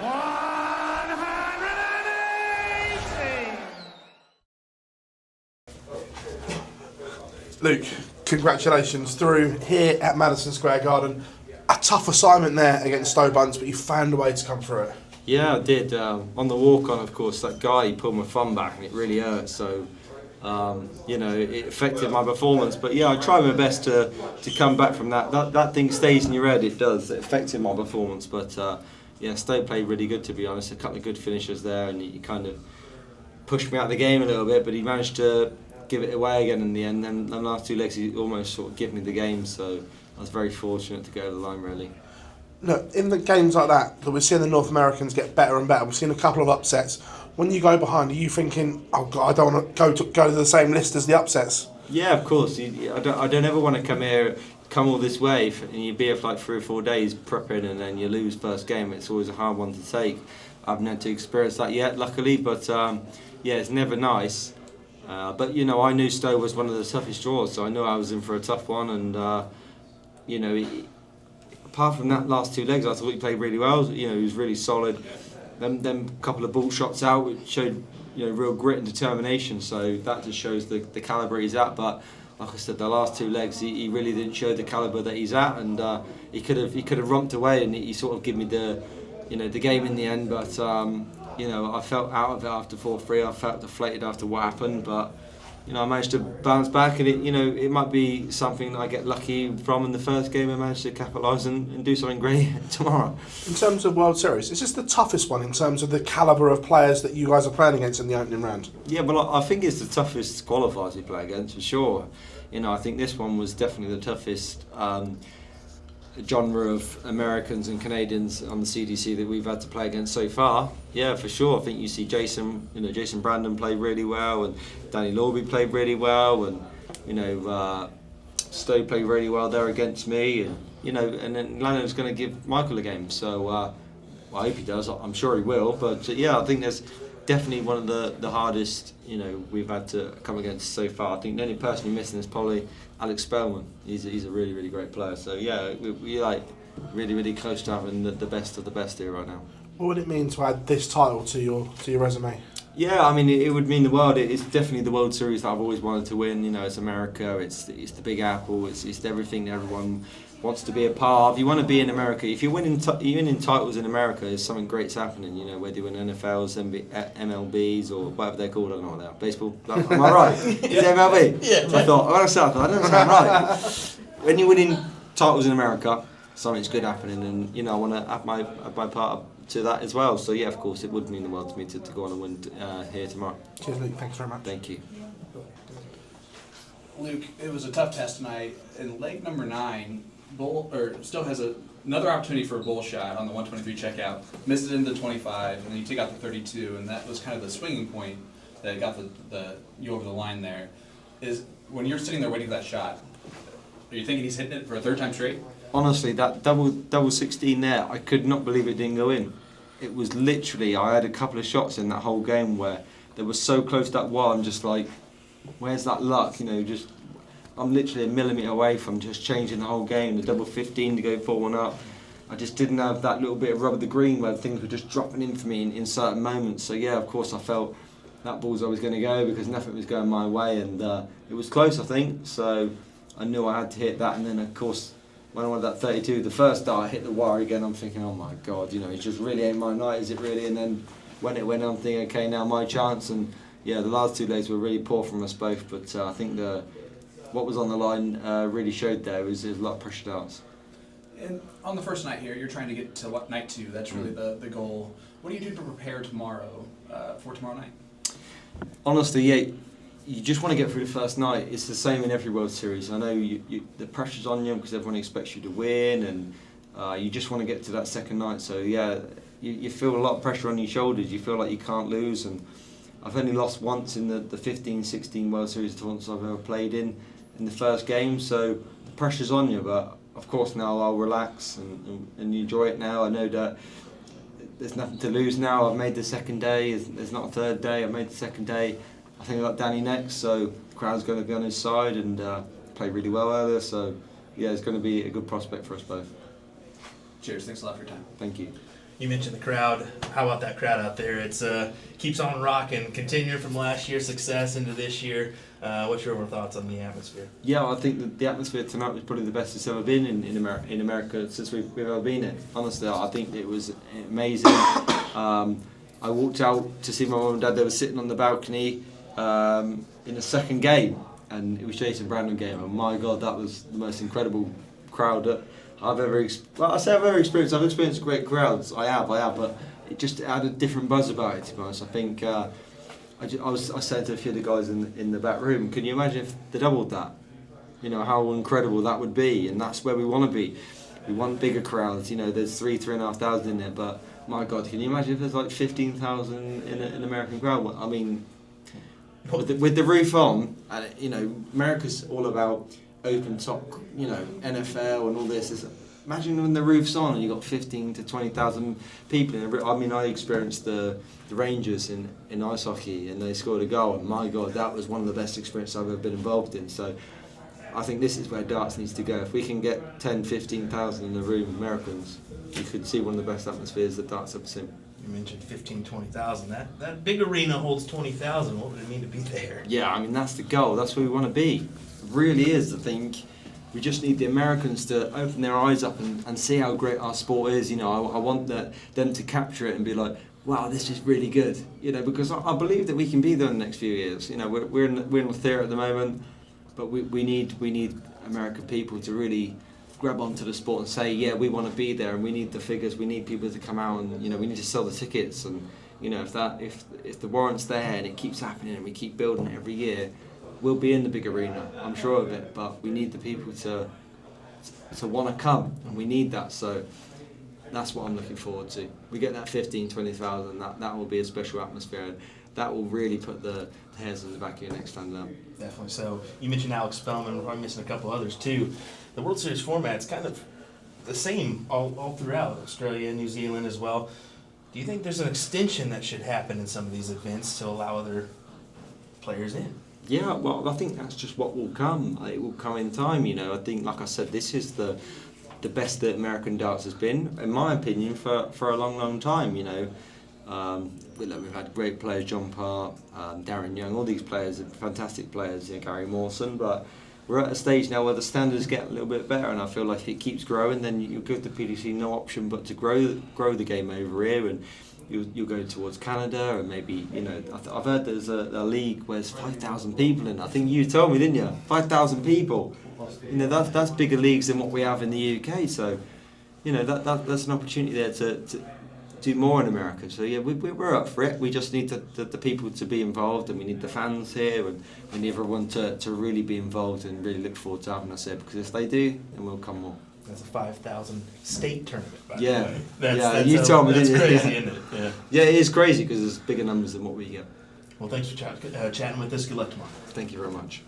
180. Luke, congratulations through here at Madison Square Garden. A tough assignment there against Stowe Bunce, but you found a way to come through it. Yeah, I did. On the walk-on, of course, that guy, he pulled my thumb back and it really hurt. So, it affected my performance. But yeah, I tried my best to come back from that. That thing stays in your head, it does. It affected my performance. But Stowe played really good, to be honest. A couple of good finishes there, and he kind of pushed me out of the game a little bit, but he managed to give it away again in the end. Then the last two legs, he almost sort of gave me the game. So I was very fortunate to go over the line, really. Look, in the games like that we're seeing the North Americans get better and better. We've seen a couple of upsets. When you go behind, are you thinking, oh God, I don't want to go to the same list as the upsets? Yeah, of course. I don't ever want to come all this way, and you be here for like 3 or 4 days prepping, and then you lose first game. It's always a hard one to take. I haven't had to experience that yet, luckily, but it's never nice. But I knew Stowe was one of the toughest draws, so I knew I was in for a tough one, and apart from that last 2 legs, I thought he played really well. He was really solid. Them couple of ball shots out, which showed real grit and determination. So that just shows the calibre he's at. But like I said, the last 2 legs, he really didn't show the calibre that he's at, and he could have romped away, and he sort of gave me the game in the end. But I felt out of it after 4-3. I felt deflated after what happened, but I managed to bounce back, and it might be something that I get lucky from in the first game. I managed to capitalise and do something great tomorrow. In terms of World Series, is this the toughest one in terms of the calibre of players that you guys are playing against in the opening round? Yeah, well, I think it's the toughest qualifiers you play against, for sure. I think this one was definitely the toughest genre of Americans and Canadians on the CDC that we've had to play against so far. Yeah, for sure. I think you see Jason Brandon played really well, and Danny Lorby played really well, and Stowe played really well there against me, and and then Lannon's going to give Michael a game. So I hope he does. I'm sure he will. But I think there's definitely one of the hardest we've had to come against so far. I think the only person you're missing is probably Alex Spellman. He's a really, really great player. So we're like really, really close to having the best of the best here right now. What would it mean to add this title to your resume? Yeah, I mean it would mean the world. It's definitely the World Series that I've always wanted to win. It's America. It's the Big Apple. It's everything that everyone wants to be a part of. You want to be in America. If you're winning titles in America, there's something great's happening. Whether you win NFLs, MLBs, or whatever they're called. I don't know what they are. Baseball. Am I right? Is it MLB? Yeah. So I thought, I don't sound right. When you're winning titles in America, something's good happening, and I want to add my part to that as well. So of course, it would mean the world to me to go on and win here tomorrow. Cheers, Luke. Thanks very much. Thank you. Luke, it was a tough test tonight. In leg number 9, still has another opportunity for a bull shot on the 123 checkout. Missed it into the 25, and then you take out the 32, and that was kind of the swinging point that got you over the line there. Is when you're sitting there waiting for that shot, are you thinking he's hitting it for a 3rd time straight? Honestly, that double 16 there, I could not believe it didn't go in. It was literally, I had a couple of shots in that whole game where they were so close to that wall. I'm just like, where's that luck? I'm literally a millimetre away from just changing the whole game. The double 15 to go 4-1 up. I just didn't have that little bit of rub of the green where things were just dropping in for me in certain moments. So of course I felt that ball's always going to go because nothing was going my way, and it was close, I think. So I knew I had to hit that, and then of course when I went that 32, the first dart I hit the wire again. I'm thinking, oh my God, it just really ain't my night, is it really? And then when it went, I'm thinking, okay, now my chance. And the last 2 legs were really poor from us both, but I think what was on the line really showed there was a lot of pressure darts. And on the first night here, you're trying to get to night 2. That's really the goal. What do you do to prepare tomorrow for tomorrow night? Honestly, you just want to get through the first night. It's the same in every World Series. I know the pressure's on you because everyone expects you to win, and you just want to get to that second night. So you feel a lot of pressure on your shoulders. You feel like you can't lose, and I've only lost once in the 15-16 World Series tournaments I've ever played in the first game. So the pressure's on you, but of course now I'll relax and enjoy it now. I know that there's nothing to lose now. I've made the second day. There's not a third day. I've made the second day. I think I got Danny next, so the crowd's going to be on his side, and played really well earlier. So it's going to be a good prospect for us both. Cheers. Thanks a lot for your time. Thank you. You mentioned the crowd. How about that crowd out there? It's keeps on rocking, continuing from last year's success into this year. What's your thoughts on the atmosphere? Yeah, I think that the atmosphere tonight was probably the best it's ever been in America since we've ever been here. Honestly, I think it was amazing. I walked out to see my mum and dad. They were sitting on the balcony in the second game, and it was Jason Brandon game. And my God, that was the most incredible crowd that I've ever experienced. I've experienced great crowds. I have, but it just had a different buzz about it. To be honest, I think I said to a few of the guys in the back room, can you imagine if they doubled that? You know how incredible that would be, and that's where we want to be. We want bigger crowds. You know, there's 3,500 in there, but my God, can you imagine if there's like 15,000 in an American crowd? I mean, with the roof on, and you know, America's all about open top, you know, NFL and all this. Imagine when the roof's on and you got 15 to 20,000 people in it. I mean, I experienced the Rangers in ice hockey, and they scored a goal, and my God, that was one of the best experiences I've ever been involved in. So I think this is where darts needs to go. If we can get 10, 15,000 in the room, Americans, you could see one of the best atmospheres that darts ever seen. You mentioned 15, 20,000. That big arena holds 20,000. What would it mean to be there? Yeah, I mean, that's the goal. That's where we want to be. It really is. I think we just need the Americans to open their eyes up and see how great our sport is. You know, I want them to capture it and be like, wow, this is really good. You know, because I believe that we can be there in the next few years. You know, we're in the theatre at the moment, but we need American people to really grab onto the sport and say, yeah, we want to be there, and we need the figures. We need people to come out, and you know, we need to sell the tickets. And you know, if the warrant's there and it keeps happening and we keep building it every year, we'll be in the big arena, I'm sure of it, but we need the people to want to come, and we need that, so that's what I'm looking forward to. We get that 15, 20,000, that will be a special atmosphere, and that will really put the hairs on the back of your neck standing up. Definitely so. You mentioned Alex Spellman, we're probably missing a couple others too. The World Series format's kind of the same all throughout, Australia, New Zealand as well. Do you think there's an extension that should happen in some of these events to allow other players in? Yeah, well, I think that's just what will come. It will come in time, you know. I think, like I said, this is the best that American darts has been, in my opinion, for a long, long time, you know. We've had great players, John Parr, Darren Young, all these players are fantastic players, you know, Gary Mawson, but we're at a stage now where the standards get a little bit better, and I feel like if it keeps growing, then you give the PDC no option but to grow the game over here, and you'll go towards Canada, and maybe, you know, I've heard there's a league where there's 5,000 people in. I think you told me, didn't you? 5,000 people. You know, that's bigger leagues than what we have in the UK. So, you know, that's an opportunity there to do more in America. So yeah, we're up for it. We just need the people to be involved, and we need the fans here, and we need everyone to really be involved and really look forward to having us here. Because if they do, then we'll come more. That's a 5,000 state tournament, by yeah. the way. That's you told me, didn't you? That's crazy, isn't it? Yeah. Yeah, it is crazy because there's bigger numbers than what we get. Well, thanks for chatting with us. Good luck tomorrow. Thank you very much.